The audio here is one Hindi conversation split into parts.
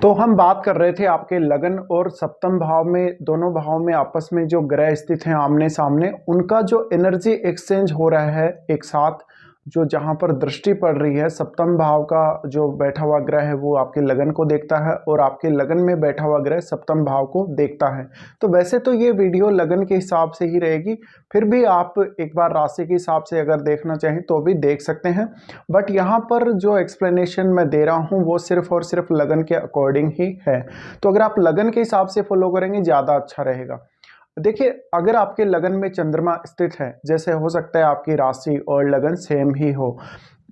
तो हम बात कर रहे थे आपके लगन और सप्तम भाव में, दोनों भाव में आपस में जो ग्रह स्थित हैं आमने सामने, उनका जो एनर्जी एक्सचेंज हो रहा है एक साथ, जो जहां पर दृष्टि पड़ रही है, सप्तम भाव का जो बैठा हुआ ग्रह है वो आपके लगन को देखता है और आपके लगन में बैठा हुआ ग्रह सप्तम भाव को देखता है। तो वैसे तो ये वीडियो लगन के हिसाब से ही रहेगी, फिर भी आप एक बार राशि के हिसाब से अगर देखना चाहें तो भी देख सकते हैं, बट यहाँ पर जो एक्सप्लेनेशन मैं दे रहा हूँ वो सिर्फ और सिर्फ लगन के अकॉर्डिंग ही है। तो अगर आप लगन के हिसाब से फॉलो करेंगे ज़्यादा अच्छा रहेगा। देखिए, अगर आपके लगन में चंद्रमा स्थित है, जैसे हो सकता है आपकी राशि और लगन सेम ही हो,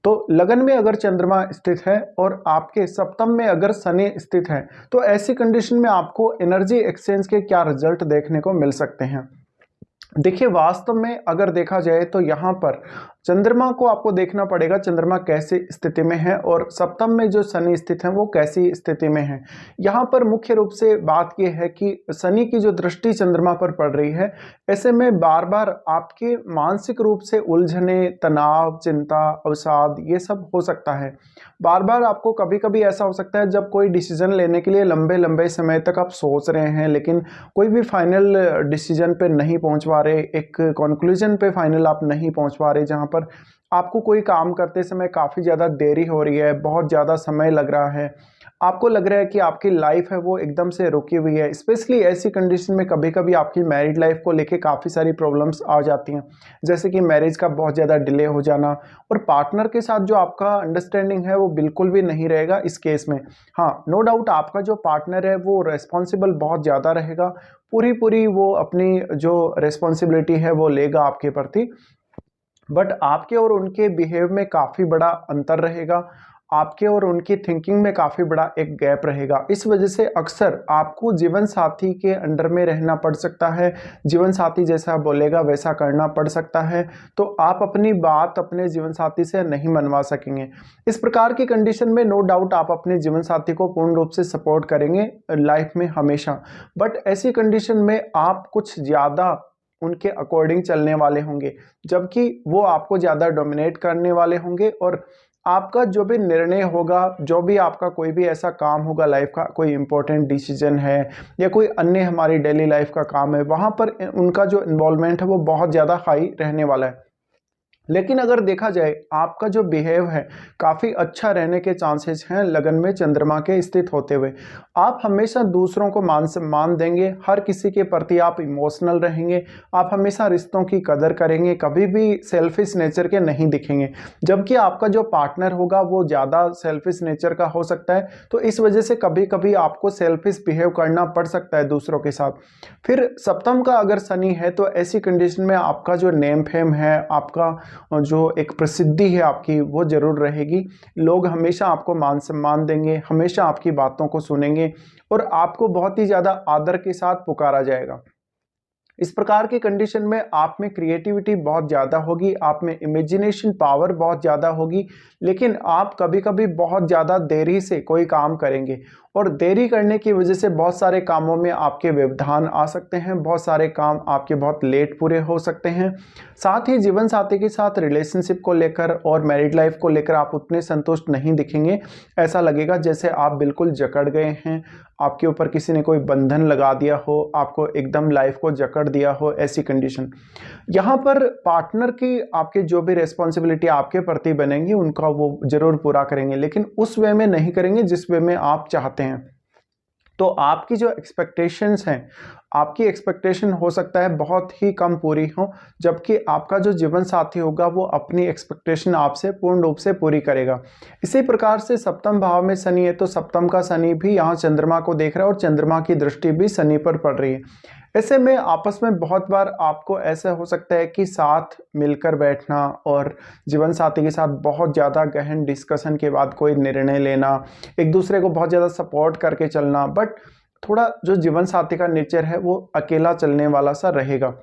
तो लगन में अगर चंद्रमा स्थित है और आपके सप्तम में अगर शनि स्थित है, तो ऐसी कंडीशन में आपको एनर्जी एक्सचेंज के क्या रिजल्ट देखने को मिल सकते हैं। देखिए, वास्तव में अगर देखा जाए तो यहाँ पर चंद्रमा को आपको देखना पड़ेगा, चंद्रमा कैसी स्थिति में है और सप्तम में जो शनि स्थित है वो कैसी स्थिति में है। यहाँ पर मुख्य रूप से बात यह है कि शनि की जो दृष्टि चंद्रमा पर पड़ रही है, ऐसे में बार बार आपके मानसिक रूप से उलझने, तनाव, चिंता, अवसाद ये सब हो सकता है। बार बार आपको कभी कभी ऐसा हो सकता है जब कोई डिसीजन लेने के लिए लंबे लंबे समय तक आप सोच रहे हैं लेकिन कोई भी फाइनल डिसीजन पे नहीं पहुंच पा रहे, एक कंक्लूजन पे फाइनल आप नहीं पहुंच पा रहे, जहां पर आपको कोई काम करते समय काफ़ी ज़्यादा देरी हो रही है, बहुत ज़्यादा समय लग रहा है, आपको लग रहा है कि आपकी लाइफ है वो एकदम से रुकी हुई है। स्पेशली ऐसी कंडीशन में कभी कभी आपकी मैरिड लाइफ को लेके काफ़ी सारी प्रॉब्लम्स आ जाती हैं, जैसे कि मैरिज का बहुत ज़्यादा डिले हो जाना और पार्टनर के साथ जो आपका अंडरस्टैंडिंग है वो बिल्कुल भी नहीं रहेगा इस केस में। हाँ, नो डाउट आपका जो पार्टनर है वो रेस्पॉन्सिबल बहुत ज़्यादा रहेगा, पूरी पूरी वो अपनी जो रेस्पॉन्सिबिलिटी है वो लेगा आपके प्रति, बट आपके और उनके बिहेव में काफ़ी बड़ा अंतर रहेगा, आपके और उनकी थिंकिंग में काफ़ी बड़ा एक गैप रहेगा। इस वजह से अक्सर आपको जीवन साथी के अंडर में रहना पड़ सकता है, जीवन साथी जैसा बोलेगा वैसा करना पड़ सकता है, तो आप अपनी बात अपने जीवन साथी से नहीं मनवा सकेंगे। इस प्रकार की कंडीशन में नो डाउट आप अपने जीवन साथी को पूर्ण रूप से सपोर्ट करेंगे लाइफ में हमेशा, बट ऐसी कंडीशन में आप कुछ ज़्यादा उनके अकॉर्डिंग चलने वाले होंगे, जबकि वो आपको ज़्यादा डोमिनेट करने वाले होंगे और आपका जो भी निर्णय होगा, जो भी आपका कोई भी ऐसा काम होगा, लाइफ का कोई इंपॉर्टेंट डिसीजन है या कोई अन्य हमारी डेली लाइफ का काम है, वहाँ पर उनका जो इन्वॉल्वमेंट है वो बहुत ज़्यादा हाई रहने वाला है। लेकिन अगर देखा जाए आपका जो बिहेव है काफ़ी अच्छा रहने के चांसेस हैं लगन में चंद्रमा के स्थित होते हुए। आप हमेशा दूसरों को मान सम्मान देंगे, हर किसी के प्रति आप इमोशनल रहेंगे, आप हमेशा रिश्तों की कदर करेंगे, कभी भी सेल्फिश नेचर के नहीं दिखेंगे, जबकि आपका जो पार्टनर होगा वो ज़्यादा सेल्फिश नेचर का हो सकता है, तो इस वजह से कभी कभी आपको सेल्फिश बिहेव करना पड़ सकता है दूसरों के साथ। फिर सप्तम का अगर शनि है तो ऐसी कंडीशन में आपका जो नेम फेम है, आपका जो एक प्रसिद्धि है आपकी, वो जरूर रहेगी। लोग हमेशा आपको मान सम्मान देंगे, हमेशा आपकी बातों को सुनेंगे और आपको बहुत ही ज़्यादा आदर के साथ पुकारा जाएगा। इस प्रकार की कंडीशन में आप में क्रिएटिविटी बहुत ज़्यादा होगी, आप में इमेजिनेशन पावर बहुत ज़्यादा होगी, लेकिन आप कभी कभी बहुत ज़्यादा देरी से कोई काम करेंगे और देरी करने की वजह से बहुत सारे कामों में आपके व्यवधान आ सकते हैं, बहुत सारे काम आपके बहुत लेट पूरे हो सकते हैं। साथ ही जीवन साथी के साथ रिलेशनशिप को लेकर और मैरिड लाइफ को लेकर आप उतने संतुष्ट नहीं दिखेंगे, ऐसा लगेगा जैसे आप बिल्कुल जकड़ गए हैं, आपके ऊपर किसी ने कोई बंधन लगा दिया हो, आपको एकदम लाइफ को जकड़ दिया हो, ऐसी कंडीशन। यहाँ पर पार्टनर की आपके जो भी रिस्पॉन्सिबिलिटी आपके प्रति बनेंगी उनका वो जरूर पूरा करेंगे, लेकिन उस वे में नहीं करेंगे जिस वे में आप चाहते हैं। तो आपकी जो एक्सपेक्टेशंस हैं, आपकी एक्सपेक्टेशन हो सकता है बहुत ही कम पूरी हो, जबकि आपका जो जीवन साथी होगा वो अपनी एक्सपेक्टेशन आपसे पूर्ण रूप से पूरी करेगा। इसी प्रकार से सप्तम भाव में शनि है तो सप्तम का शनि भी यहाँ चंद्रमा को देख रहा है और चंद्रमा की दृष्टि भी शनि पर पड़ रही है। ऐसे में आपस में बहुत बार आपको ऐसा हो सकता है कि साथ मिलकर बैठना और जीवन साथी के साथ बहुत ज़्यादा गहन डिस्कशन के बाद कोई निर्णय लेना, एक दूसरे को बहुत ज़्यादा सपोर्ट करके चलना, बट थोड़ा जो जीवन साथी का नेचर है वो अकेला चलने वाला सा रहेगा।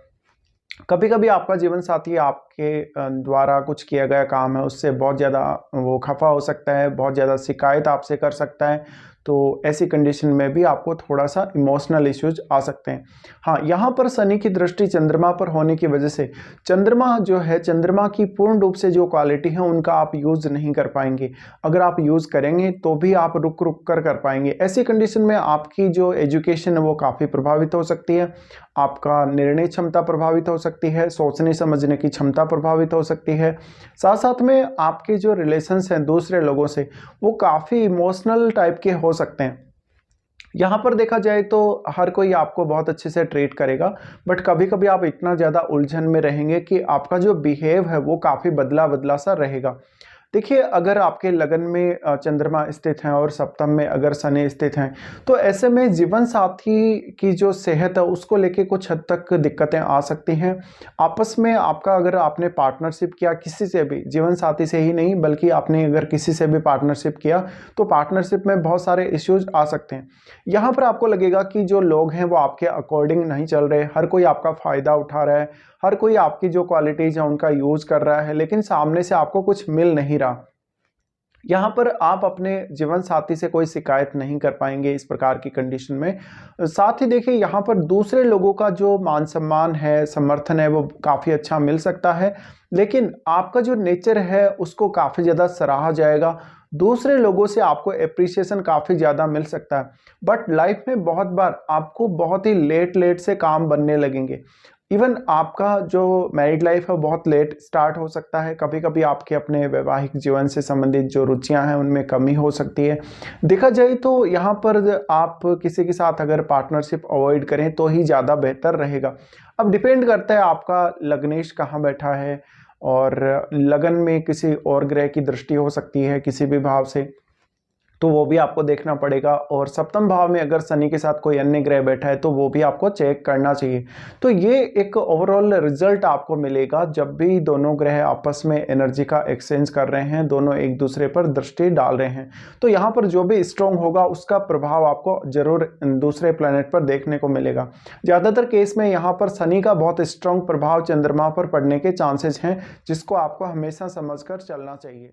कभी कभी आपका जीवन साथी आपके द्वारा कुछ किया गया काम है उससे बहुत ज़्यादा वो खफा हो सकता है, बहुत ज़्यादा शिकायत आपसे कर सकता है, तो ऐसी कंडीशन में भी आपको थोड़ा सा इमोशनल इश्यूज आ सकते हैं। हाँ, यहाँ पर शनि की दृष्टि चंद्रमा पर होने की वजह से चंद्रमा जो है, चंद्रमा की पूर्ण रूप से जो क्वालिटी है उनका आप यूज़ नहीं कर पाएंगे। अगर आप यूज़ करेंगे तो भी आप रुक रुक कर पाएंगे। ऐसी कंडीशन में आपकी जो एजुकेशन है वो काफ़ी प्रभावित हो सकती है, आपका निर्णय क्षमता प्रभावित हो सकती है, सोचने समझने की क्षमता प्रभावित हो सकती है। साथ साथ में आपके जो रिलेशंस हैं दूसरे लोगों से वो काफ़ी इमोशनल टाइप के हो सकते हैं। यहाँ पर देखा जाए तो हर कोई आपको बहुत अच्छे से ट्रीट करेगा, बट कभी कभी आप इतना ज़्यादा उलझन में रहेंगे कि आपका जो बिहेव है वो काफ़ी बदला बदला सा रहेगा। देखिए, अगर आपके लगन में चंद्रमा स्थित हैं और सप्तम में अगर शनि स्थित हैं, तो ऐसे में जीवन साथी की जो सेहत है उसको लेके कुछ हद तक दिक्कतें आ सकती हैं। आपस में आपका, अगर आपने पार्टनरशिप किया किसी से भी, जीवन साथी से ही नहीं बल्कि आपने अगर किसी से भी पार्टनरशिप किया, तो पार्टनरशिप में बहुत सारे इश्यूज आ सकते हैं। यहाँ पर आपको लगेगा कि जो लोग हैं वो आपके अकॉर्डिंग नहीं चल रहे, हर कोई आपका फ़ायदा उठा रहा है, हर कोई आपकी जो क्वालिटीज़ हैं उनका यूज़ कर रहा है, लेकिन सामने से आपको कुछ मिल नहीं रहा। यहाँ पर आप अपने जीवन साथी से कोई शिकायत नहीं कर पाएंगे इस प्रकार की कंडीशन में। साथ ही देखिए, यहाँ पर दूसरे लोगों का जो मान सम्मान है, समर्थन है, वो काफ़ी अच्छा मिल सकता है, लेकिन आपका जो नेचर है उसको काफ़ी ज़्यादा सराहा जाएगा। दूसरे लोगों से आपको एप्रिसिएशन काफ़ी ज़्यादा मिल सकता है, बट लाइफ में बहुत बार आपको बहुत ही लेट लेट से काम बनने लगेंगे। इवन आपका जो मैरिड लाइफ है बहुत लेट स्टार्ट हो सकता है। कभी कभी आपके अपने वैवाहिक जीवन से संबंधित जो रुचियां हैं उनमें कमी हो सकती है। देखा जाए तो यहाँ पर आप किसी के साथ अगर पार्टनरशिप अवॉइड करें तो ही ज़्यादा बेहतर रहेगा। अब डिपेंड करता है आपका लग्नेश कहाँ बैठा है, और लगन में किसी और ग्रह की दृष्टि हो सकती है किसी भी भाव से, तो वो भी आपको देखना पड़ेगा। और सप्तम भाव में अगर शनि के साथ कोई अन्य ग्रह बैठा है तो वो भी आपको चेक करना चाहिए। तो ये एक ओवरऑल रिजल्ट आपको मिलेगा जब भी दोनों ग्रह आपस में एनर्जी का एक्सचेंज कर रहे हैं, दोनों एक दूसरे पर दृष्टि डाल रहे हैं। तो यहाँ पर जो भी स्ट्रॉन्ग होगा उसका प्रभाव आपको जरूर दूसरे प्लैनेट पर देखने को मिलेगा। ज़्यादातर केस में यहाँ पर शनि का बहुत स्ट्रॉन्ग प्रभाव चंद्रमा पर पड़ने के चांसेस हैं, जिसको आपको हमेशा समझकर चलना चाहिए।